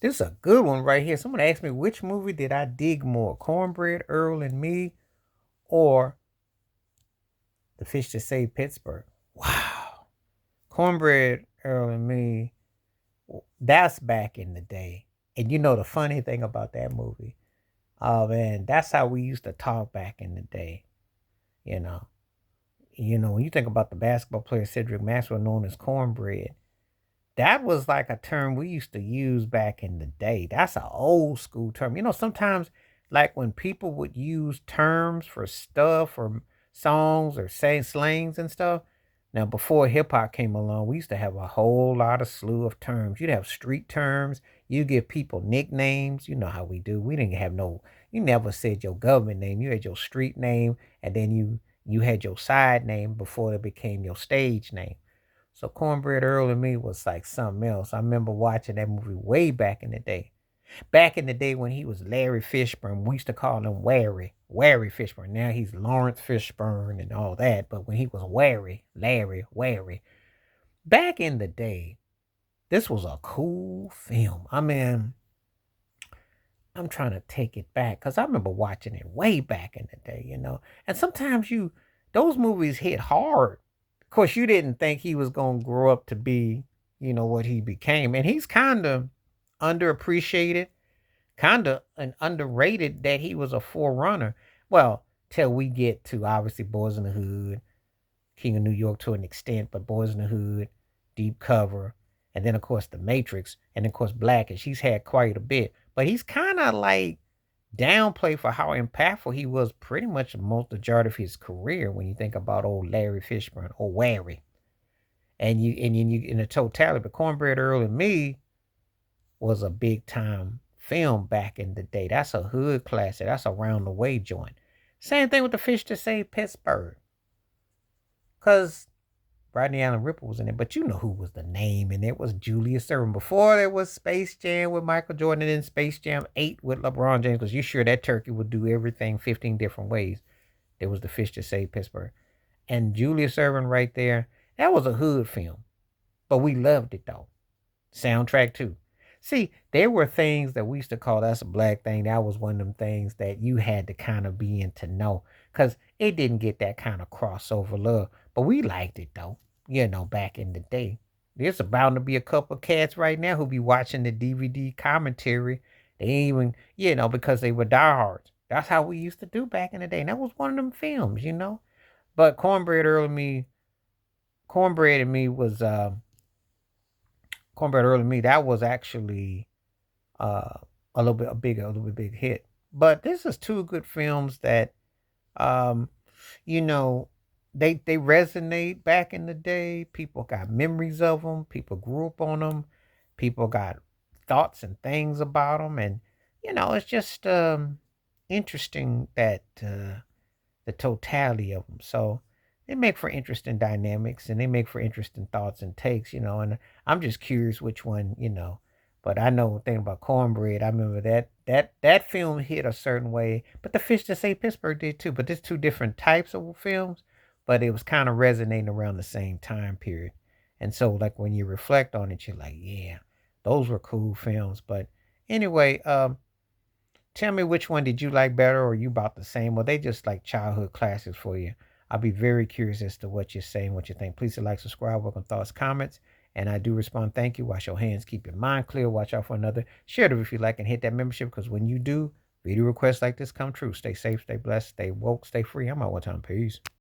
This is a good one right here. Someone asked me which movie did I dig more, Cornbread, Earl and Me, or The Fish That Saved Pittsburgh. Wow. Cornbread, Earl and Me, that's back in the day. And you know the funny thing about that movie? Oh man, that's how we used to talk back in the day. You know. When you think about the basketball player Cedric Maxwell known as Cornbread, that was like a term we used to use back in the day. That's an old school term. Sometimes like when people would use terms for stuff or songs or say slangs and stuff. Now before hip hop came along, we used to have a whole lot of slew of terms. You'd have street terms. You give people nicknames. You know how we do. We didn't have no. You never said your government name. You had your street name, and then you had your side name before it became your stage name. So Cornbread Earl and Me was like something else. I remember watching that movie way back in the day. Back in the day when he was Larry Fishburne, we used to call him Wary Fishburne. Now he's Lawrence Fishburne and all that. But when he was Larry. Back in the day, this was a cool film. I mean, I'm trying to take it back because I remember watching it way back in the day. And sometimes those movies hit hard. Of course, you didn't think he was going to grow up to be, what he became. And he's kind of underappreciated, kind of an underrated that he was a forerunner. Well, till we get to obviously Boys in the Hood, King of New York to an extent, but Boys in the Hood, Deep Cover, and then of course The Matrix, and of course Blackish. He's had quite a bit, but he's kind of like downplayed for how impactful he was pretty much most majority of his career when you think about old Larry Fishburne or Wary. And you in the totality, but Cornbread Earl and Me was a big time film back in the day. That's a hood classic. That's a round the way joint. Same thing with The Fish That Saved Pittsburgh. Cause Rodney Allen Ripple was in it, but you know who was the name, and it was Julius Erving. Before there was Space Jam with Michael Jordan, and then Space Jam 8 with LeBron James, because you sure that turkey would do everything 15 different ways. There was The Fish That Saved Pittsburgh. And Julius Erving right there, that was a hood film. But we loved it though. Soundtrack too. See, there were things that we used to call that's a black thing. That was one of them things that you had to kind of be in to know. Because it didn't get that kind of crossover love. But we liked it though, back in the day. There's bound to be a couple of cats right now who be watching the DVD commentary. They ain't even, because they were diehards. That's how we used to do back in the day. And that was one of them films. But Cornbread and Me was Cornbread Earl and Me, that was actually uh, a little bit big hit. But this is two good films that, um, you know, they resonate back in the day. People got memories of them. People grew up on them. People got thoughts and things about them, and it's just interesting that the totality of them. So they make for interesting dynamics and they make for interesting thoughts and takes. And I'm just curious which one. But I know thing about Cornbread. I remember that film hit a certain way, but The Fish That Say Pittsburgh did too. But there's two different types of films, but it was kind of resonating around the same time period. And so, like when you reflect on it, you're like, yeah, those were cool films. But anyway, tell me which one did you like better, or you about the same, or they just like childhood classics for you. I'll be very curious as to what you're saying, what you think. Please like, subscribe, welcome thoughts, comments, and I do respond. Thank you. Wash your hands, keep your mind clear, watch out for another. Share it if you like, and hit that membership because when you do, video requests like this come true. Stay safe, stay blessed, stay woke, stay free. I'm out one time. Peace.